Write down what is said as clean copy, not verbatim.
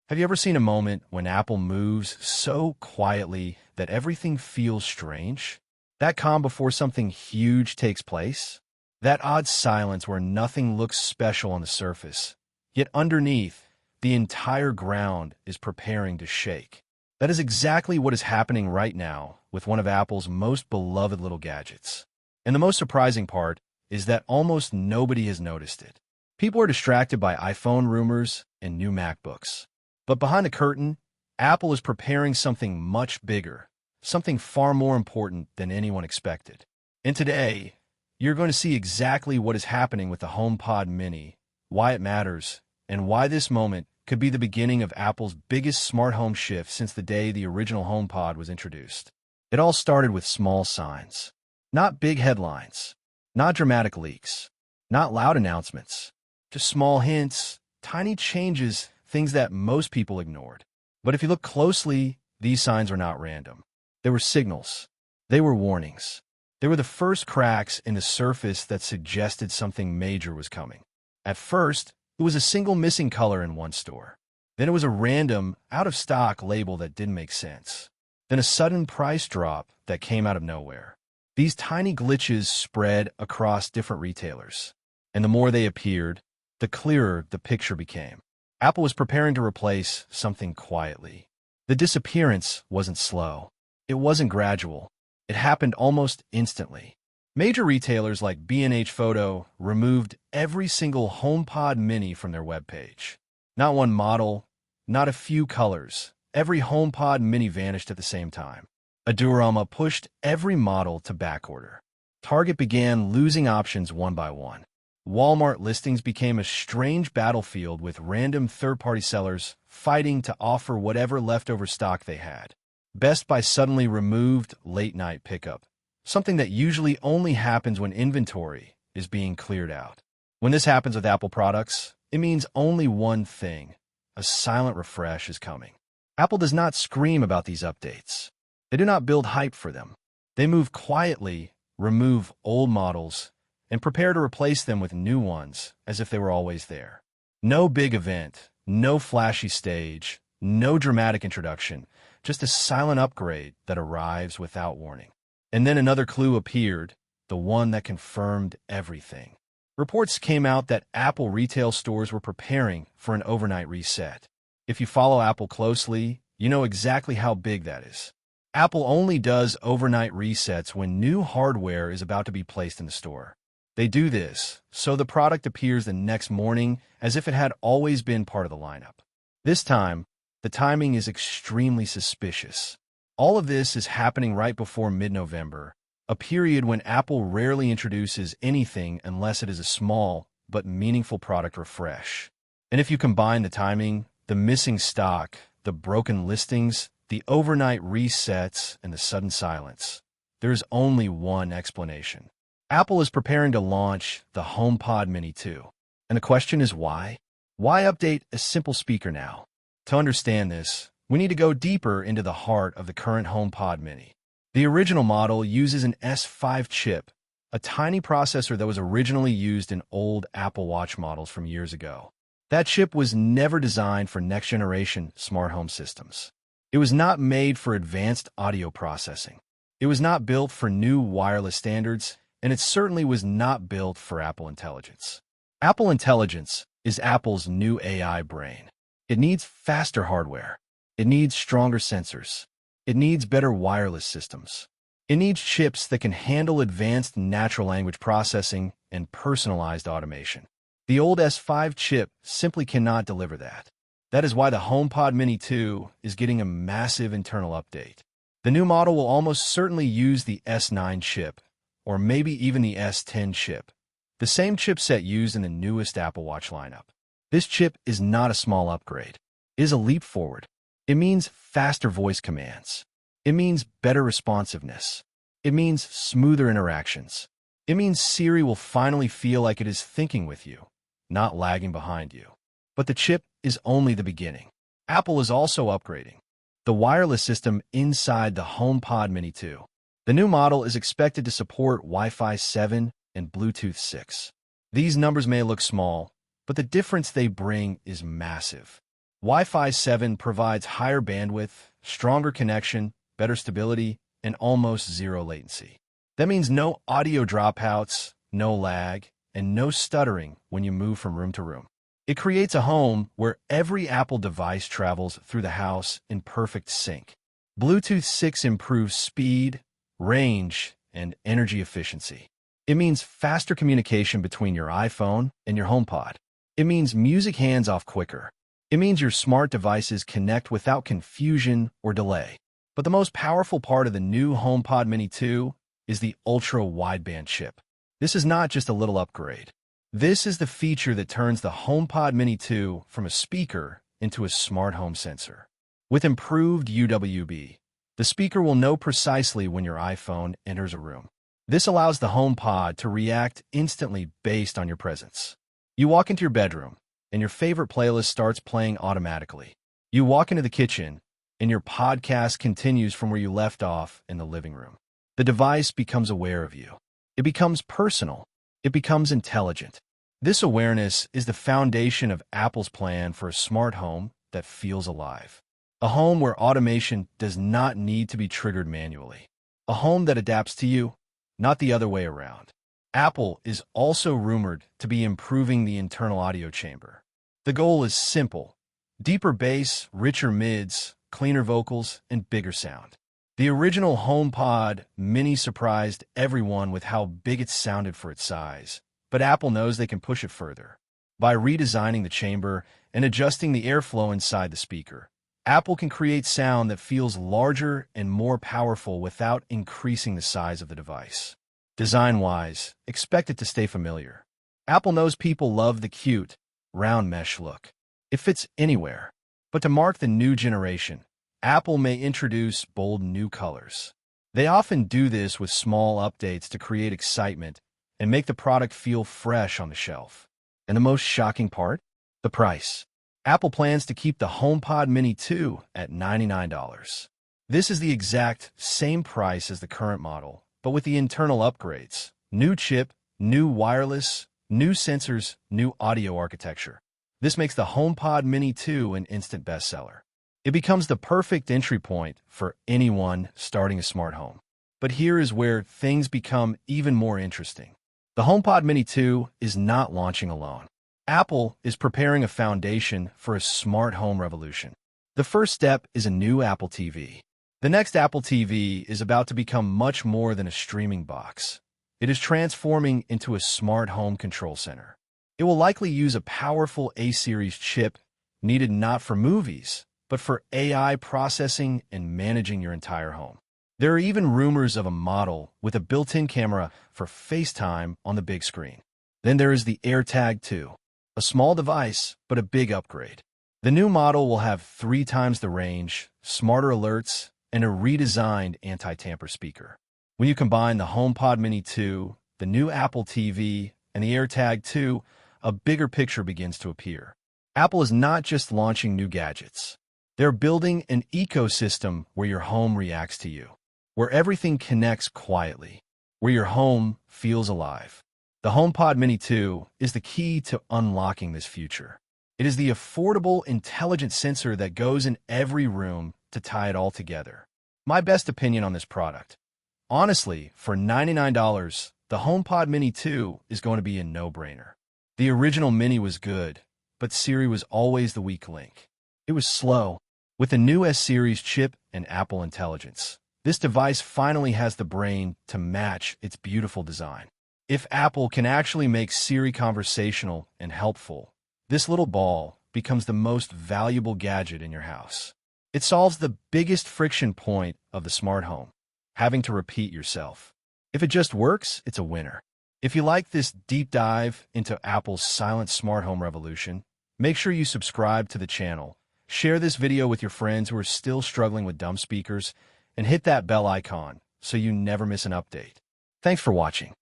Have you ever seen a moment when Apple moves so quietly that everything feels strange? That calm before something huge takes place? That odd silence where nothing looks special on the surface, yet underneath, the entire ground is preparing to shake. That is exactly what is happening right now with one of Apple's most beloved little gadgets. And the most surprising part is that almost nobody has noticed it. People are distracted by iPhone rumors and new MacBooks. But behind the curtain, Apple is preparing something much bigger, something far more important than anyone expected. And today, you're going to see exactly what is happening with the HomePod Mini, why it matters, and why this moment could be the beginning of Apple's biggest smart home shift since the day the original HomePod was introduced. It all started with small signs. Not big headlines, not dramatic leaks, not loud announcements, just small hints, tiny changes, things that most people ignored. But if you look closely, these signs were not random. They were signals. They were warnings. They were the first cracks in the surface that suggested something major was coming. At first, it was a single missing color in one store. Then it was a random, out-of-stock label that didn't make sense. Then a sudden price drop that came out of nowhere. These tiny glitches spread across different retailers. And the more they appeared, the clearer the picture became. Apple was preparing to replace something quietly. The disappearance wasn't slow. It wasn't gradual. It happened almost instantly. Major retailers like B&H Photo removed every single HomePod Mini from their webpage. Not one model, not a few colors. Every HomePod Mini vanished at the same time. Adorama pushed every model to backorder. Target began losing options one by one. Walmart listings became a strange battlefield with random third-party sellers fighting to offer whatever leftover stock they had. Best Buy suddenly removed late-night pickup, something that usually only happens when inventory is being cleared out. When this happens with Apple products, it means only one thing: a silent refresh is coming. Apple does not scream about these updates. They do not build hype for them. They move quietly, remove old models, and prepare to replace them with new ones as if they were always there. No big event, no flashy stage, no dramatic introduction, just a silent upgrade that arrives without warning. And then another clue appeared, the one that confirmed everything. Reports came out that Apple retail stores were preparing for an overnight reset. If you follow Apple closely, you know exactly how big that is. Apple only does overnight resets when new hardware is about to be placed in the store. They do this so the product appears the next morning as if it had always been part of the lineup. This time, the timing is extremely suspicious. All of this is happening right before mid-November, a period when Apple rarely introduces anything unless it is a small but meaningful product refresh. And if you combine the timing, the missing stock, the broken listings, the overnight resets, and the sudden silence, there's only one explanation. Apple is preparing to launch the HomePod Mini 2. And the question is why? Why update a simple speaker now? To understand this, we need to go deeper into the heart of the current HomePod Mini. The original model uses an S5 chip, a tiny processor that was originally used in old Apple Watch models from years ago. That chip was never designed for next-generation smart home systems. It was not made for advanced audio processing. It was not built for new wireless standards, and it certainly was not built for Apple Intelligence. Apple Intelligence is Apple's new AI brain. It needs faster hardware. It needs stronger sensors. It needs better wireless systems. It needs chips that can handle advanced natural language processing and personalized automation. The old S5 chip simply cannot deliver that. That is why the HomePod Mini 2 is getting a massive internal update. The new model will almost certainly use the S9 chip, or maybe even the S10 chip, the same chipset used in the newest Apple Watch lineup. This chip is not a small upgrade. It is a leap forward. It means faster voice commands. It means better responsiveness. It means smoother interactions. It means Siri will finally feel like it is thinking with you, not lagging behind you. But the chip is only the beginning. Apple is also upgrading the wireless system inside the HomePod Mini 2. The new model is expected to support Wi-Fi 7 and Bluetooth 6. These numbers may look small, but the difference they bring is massive. Wi-Fi 7 provides higher bandwidth, stronger connection, better stability, and almost zero latency. That means no audio dropouts, no lag, and no stuttering when you move from room to room. It creates a home where every Apple device travels through the house in perfect sync. Bluetooth 6 improves speed, range, and energy efficiency. It means faster communication between your iPhone and your HomePod. It means music hands-off quicker. It means your smart devices connect without confusion or delay. But the most powerful part of the new HomePod Mini 2 is the ultra-wideband chip. This is not just a little upgrade. This is the feature that turns the HomePod Mini 2 from a speaker into a smart home sensor. With improved UWB, the speaker will know precisely when your iPhone enters a room. This allows the HomePod to react instantly based on your presence. You walk into your bedroom, and your favorite playlist starts playing automatically. You walk into the kitchen, and your podcast continues from where you left off in the living room. The device becomes aware of you. It becomes personal. It becomes intelligent. This awareness is the foundation of Apple's plan for a smart home that feels alive. A home where automation does not need to be triggered manually. A home that adapts to you, not the other way around. Apple is also rumored to be improving the internal audio chamber. The goal is simple: deeper bass, richer mids, cleaner vocals, and bigger sound. The original HomePod Mini surprised everyone with how big it sounded for its size, but Apple knows they can push it further. By redesigning the chamber and adjusting the airflow inside the speaker, Apple can create sound that feels larger and more powerful without increasing the size of the device. Design-wise, expect it to stay familiar. Apple knows people love the cute, round mesh look. It fits anywhere. But to mark the new generation, Apple may introduce bold new colors. They often do this with small updates to create excitement and make the product feel fresh on the shelf. And the most shocking part? The price. Apple plans to keep the HomePod Mini 2 at $99. This is the exact same price as the current model, but with the internal upgrades: new chip, new wireless, new sensors, new audio architecture. This makes the HomePod Mini 2 an instant bestseller. It becomes the perfect entry point for anyone starting a smart home. But here is where things become even more interesting. The HomePod Mini 2 is not launching alone. Apple is preparing a foundation for a smart home revolution. The first step is a new Apple TV. The next Apple TV is about to become much more than a streaming box. It is transforming into a smart home control center. It will likely use a powerful A-series chip needed not for movies, but for AI processing and managing your entire home. There are even rumors of a model with a built-in camera for FaceTime on the big screen. Then there is the AirTag 2, a small device, but a big upgrade. The new model will have 3 times the range, smarter alerts, and a redesigned anti-tamper speaker. When you combine the HomePod Mini 2, the new Apple TV, and the AirTag 2, a bigger picture begins to appear. Apple is not just launching new gadgets. They're building an ecosystem where your home reacts to you, where everything connects quietly, where your home feels alive. The HomePod Mini 2 is the key to unlocking this future. It is the affordable, intelligent sensor that goes in every room to tie it all together. My best opinion on this product: honestly, for $99, the HomePod Mini 2 is going to be a no-brainer. The original Mini was good, but Siri was always the weak link. It was slow. With the new S-Series chip and Apple Intelligence, this device finally has the brain to match its beautiful design. If Apple can actually make Siri conversational and helpful, this little ball becomes the most valuable gadget in your house. It solves the biggest friction point of the smart home: having to repeat yourself. If it just works, it's a winner. If you like this deep dive into Apple's silent smart home revolution, make sure you subscribe to the channel, share this video with your friends who are still struggling with dumb speakers, and hit that bell icon so you never miss an update. Thanks for watching.